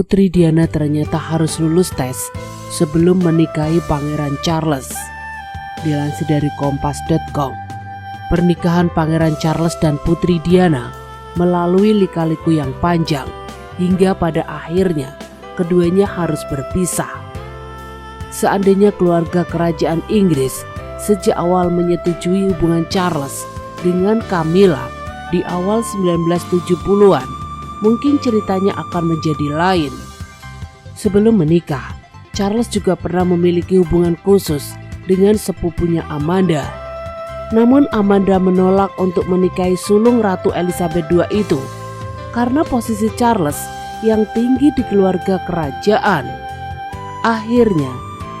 Putri Diana ternyata harus lulus tes sebelum menikahi Pangeran Charles. Dilansir dari kompas.com, pernikahan Pangeran Charles dan Putri Diana melalui lika-liku yang panjang hingga pada akhirnya keduanya harus berpisah. Seandainya keluarga kerajaan Inggris sejak awal menyetujui hubungan Charles dengan Camilla di awal 1970-an, mungkin ceritanya akan menjadi lain. Sebelum menikah, Charles juga pernah memiliki hubungan khusus dengan sepupunya Amanda. Namun Amanda menolak untuk menikahi sulung Ratu Elizabeth II itu karena posisi Charles yang tinggi di keluarga kerajaan. Akhirnya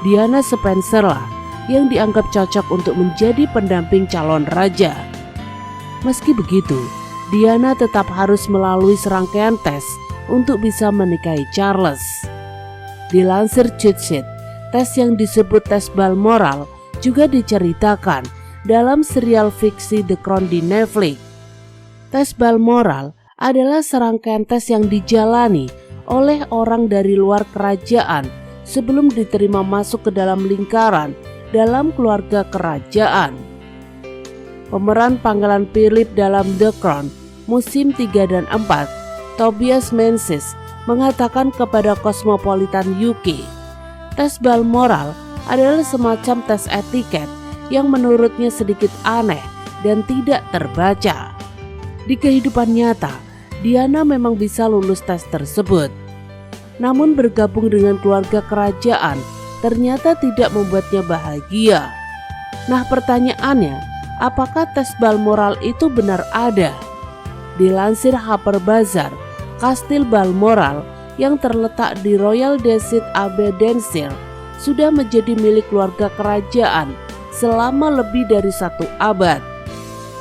Diana Spencer lah yang dianggap cocok untuk menjadi pendamping calon raja. Meski begitu, Diana tetap harus melalui serangkaian tes untuk bisa menikahi Charles. Dilansir Cheat, tes yang disebut tes Balmoral juga diceritakan dalam serial fiksi The Crown di Netflix. Tes Balmoral adalah serangkaian tes yang dijalani oleh orang dari luar kerajaan sebelum diterima masuk ke dalam lingkaran dalam keluarga kerajaan. Pemeran Pangeran Philip dalam The Crown musim 3 dan 4, Tobias Menzies, mengatakan kepada Cosmopolitan UK, tes Balmoral adalah semacam tes etiket yang menurutnya sedikit aneh dan tidak terbaca. Di kehidupan nyata, Diana memang bisa lulus tes tersebut. Namun bergabung dengan keluarga kerajaan ternyata tidak membuatnya bahagia. Nah, pertanyaannya, apakah tes Balmoral itu benar ada? Dilansir Harper Bazaar, Kastil Balmoral yang terletak di Royal Desert Aberdeenshire sudah menjadi milik keluarga kerajaan selama lebih dari 1 abad.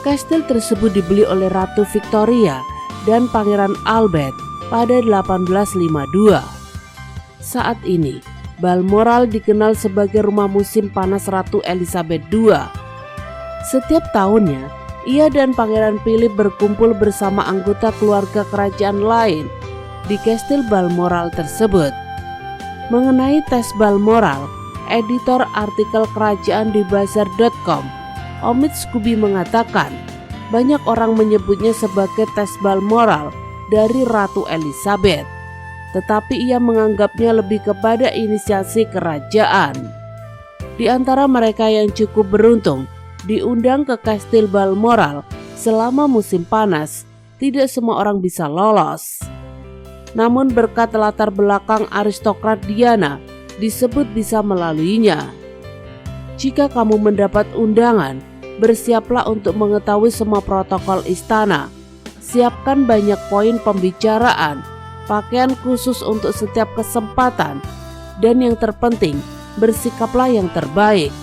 Kastil tersebut dibeli oleh Ratu Victoria dan Pangeran Albert pada 1852. Saat ini, Balmoral dikenal sebagai rumah musim panas Ratu Elizabeth II. Setiap tahunnya, ia dan Pangeran Philip berkumpul bersama anggota keluarga kerajaan lain di Kastil Balmoral tersebut. Mengenai tes Balmoral, editor artikel kerajaan di Bazaar.com, Omid Scobie mengatakan, banyak orang menyebutnya sebagai tes Balmoral dari Ratu Elizabeth, tetapi ia menganggapnya lebih kepada inisiasi kerajaan. Di antara mereka yang cukup beruntung diundang ke Kastil Balmoral selama musim panas, tidak semua orang bisa lolos. Namun berkat latar belakang aristokrat Diana disebut bisa melaluinya. Jika kamu mendapat undangan, bersiaplah untuk mengetahui semua protokol istana. Siapkan banyak poin pembicaraan, pakaian khusus untuk setiap kesempatan, dan yang terpenting, bersikaplah yang terbaik.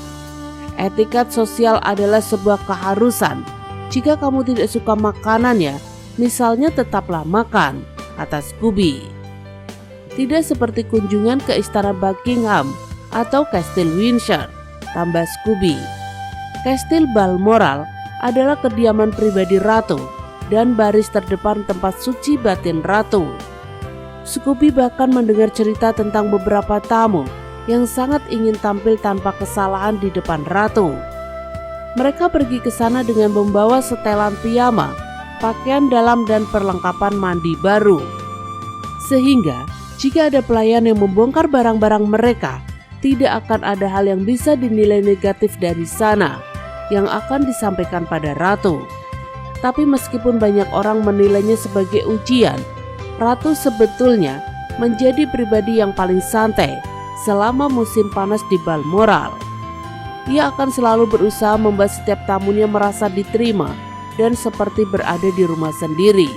Etiket sosial adalah sebuah keharusan. Jika kamu tidak suka makanannya, misalnya tetaplah makan, kata Scobie. Tidak seperti kunjungan ke Istana Buckingham atau Kastil Windsor, tambah Scobie. Kastil Balmoral adalah kediaman pribadi Ratu dan baris terdepan tempat suci batin Ratu. Scobie bahkan mendengar cerita tentang beberapa tamu yang sangat ingin tampil tanpa kesalahan di depan Ratu. Mereka pergi ke sana dengan membawa setelan piyama, pakaian dalam dan perlengkapan mandi baru. Sehingga jika ada pelayan yang membongkar barang-barang mereka, tidak akan ada hal yang bisa dinilai negatif dari sana yang akan disampaikan pada Ratu. Tapi meskipun banyak orang menilainya sebagai ujian, Ratu sebetulnya menjadi pribadi yang paling santai selama musim panas di Balmoral. Ia akan selalu berusaha membuat setiap tamunya merasa diterima dan seperti berada di rumah sendiri.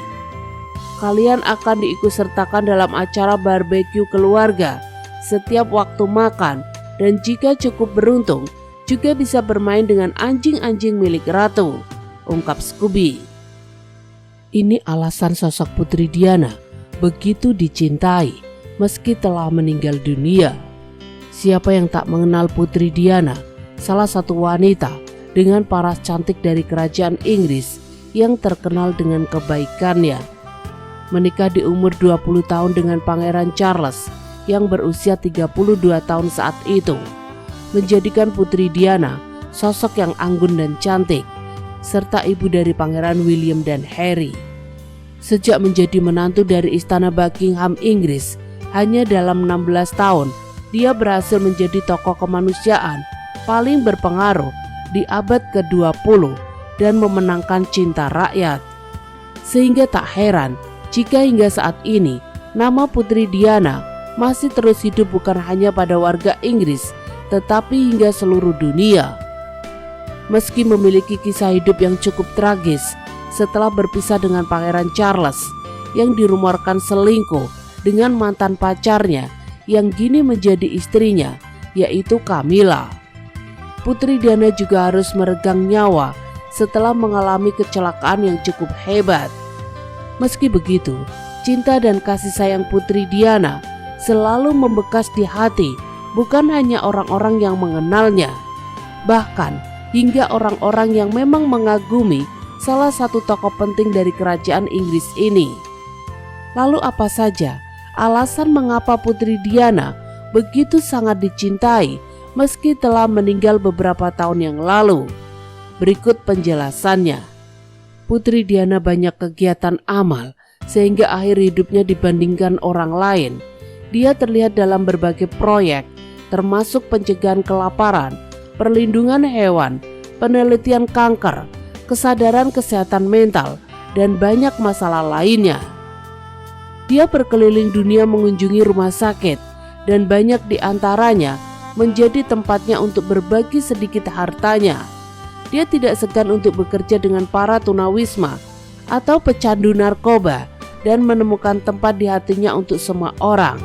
Kalian akan diikutsertakan dalam acara barbeque keluarga setiap waktu makan, dan jika cukup beruntung juga bisa bermain dengan anjing-anjing milik Ratu, ungkap Scobie. Ini alasan sosok Putri Diana begitu dicintai meski telah meninggal dunia. Siapa yang tak mengenal Putri Diana, salah satu wanita dengan paras cantik dari kerajaan Inggris yang terkenal dengan kebaikannya. menikah di umur 20 tahun dengan Pangeran Charles yang berusia 32 tahun saat itu, menjadikan Putri Diana sosok yang anggun dan cantik, serta ibu dari Pangeran William dan Harry. Sejak menjadi menantu dari Istana Buckingham Inggris, hanya dalam 16 tahun, dia berhasil menjadi tokoh kemanusiaan paling berpengaruh di abad ke-20 dan memenangkan cinta rakyat. Sehingga tak heran jika hingga saat ini nama Putri Diana masih terus hidup bukan hanya pada warga Inggris, tetapi hingga seluruh dunia. Meski memiliki kisah hidup yang cukup tragis setelah berpisah dengan Pangeran Charles yang dirumorkan selingkuh dengan mantan pacarnya yang kini menjadi istrinya, yaitu Camilla. Putri Diana juga harus meregang nyawa setelah mengalami kecelakaan yang cukup hebat. Meski begitu, cinta dan kasih sayang Putri Diana selalu membekas di hati bukan hanya orang-orang yang mengenalnya, bahkan hingga orang-orang yang memang mengagumi salah satu tokoh penting dari kerajaan Inggris ini. Lalu apa saja alasan mengapa Putri Diana begitu sangat dicintai meski telah meninggal beberapa tahun yang lalu? Berikut penjelasannya. Putri Diana banyak kegiatan amal sehingga akhir hidupnya dibandingkan orang lain. Dia terlihat dalam berbagai proyek termasuk pencegahan kelaparan, perlindungan hewan, penelitian kanker, kesadaran kesehatan mental, dan banyak masalah lainnya. Dia berkeliling dunia mengunjungi rumah sakit dan banyak di antaranya menjadi tempatnya untuk berbagi sedikit hartanya. Dia tidak segan untuk bekerja dengan para tunawisma atau pecandu narkoba dan menemukan tempat di hatinya untuk semua orang.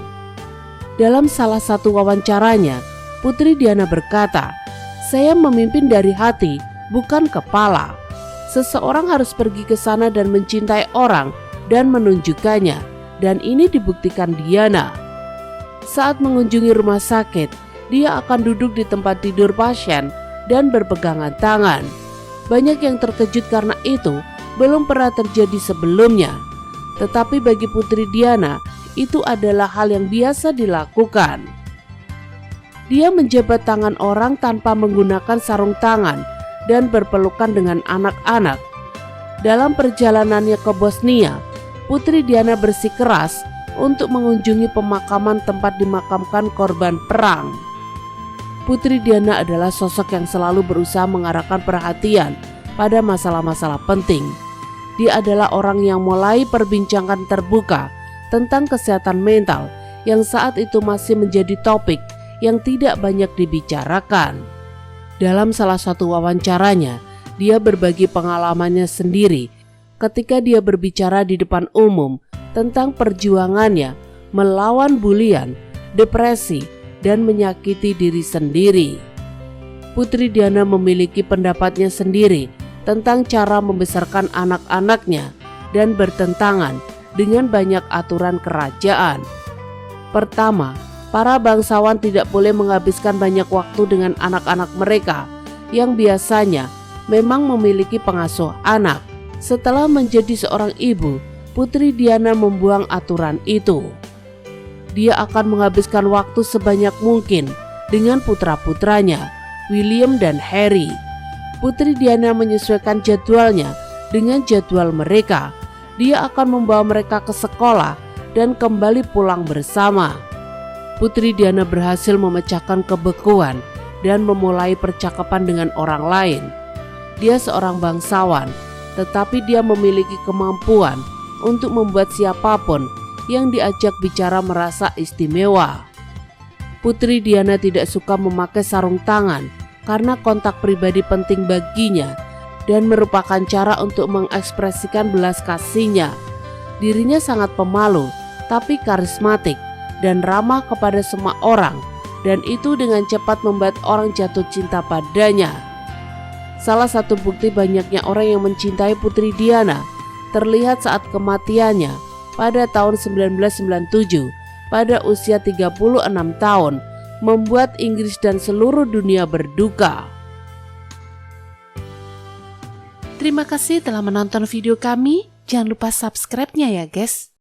Dalam salah satu wawancaranya, Putri Diana berkata, "Saya memimpin dari hati, bukan kepala. Seseorang harus pergi ke sana dan mencintai orang dan menunjukkannya, dan ini dibuktikan Diana." Saat mengunjungi rumah sakit, dia akan duduk di tempat tidur pasien dan berpegangan tangan. Banyak yang terkejut karena itu belum pernah terjadi sebelumnya. Tetapi bagi Putri Diana, itu adalah hal yang biasa dilakukan. Dia menjabat tangan orang tanpa menggunakan sarung tangan dan berpelukan dengan anak-anak. Dalam perjalanannya ke Bosnia, Putri Diana bersikeras untuk mengunjungi pemakaman tempat dimakamkan korban perang. Putri Diana adalah sosok yang selalu berusaha mengarahkan perhatian pada masalah-masalah penting. Dia adalah orang yang mulai perbincangan terbuka tentang kesehatan mental yang saat itu masih menjadi topik yang tidak banyak dibicarakan. Dalam salah satu wawancaranya, dia berbagi pengalamannya sendiri ketika dia berbicara di depan umum tentang perjuangannya melawan bulian, depresi, dan menyakiti diri sendiri. Putri Diana memiliki pendapatnya sendiri tentang cara membesarkan anak-anaknya dan bertentangan dengan banyak aturan kerajaan. Pertama, para bangsawan tidak boleh menghabiskan banyak waktu dengan anak-anak mereka yang biasanya memang memiliki pengasuh anak. Setelah menjadi seorang ibu, Putri Diana membuang aturan itu. Dia akan menghabiskan waktu sebanyak mungkin dengan putra-putranya, William dan Harry. Putri Diana menyesuaikan jadwalnya dengan jadwal mereka. Dia akan membawa mereka ke sekolah dan kembali pulang bersama. Putri Diana berhasil memecahkan kebekuan dan memulai percakapan dengan orang lain. Dia seorang bangsawan, tetapi dia memiliki kemampuan untuk membuat siapapun yang diajak bicara merasa istimewa. Putri Diana tidak suka memakai sarung tangan karena kontak pribadi penting baginya dan merupakan cara untuk mengekspresikan belas kasihnya. Dirinya sangat pemalu tapi karismatik dan ramah kepada semua orang, dan itu dengan cepat membuat orang jatuh cinta padanya. Salah satu bukti banyaknya orang yang mencintai Putri Diana terlihat saat kematiannya pada tahun 1997 pada usia 36 tahun, membuat Inggris dan seluruh dunia berduka. Terima kasih telah menonton video kami. Jangan lupa subscribe-nya ya guys.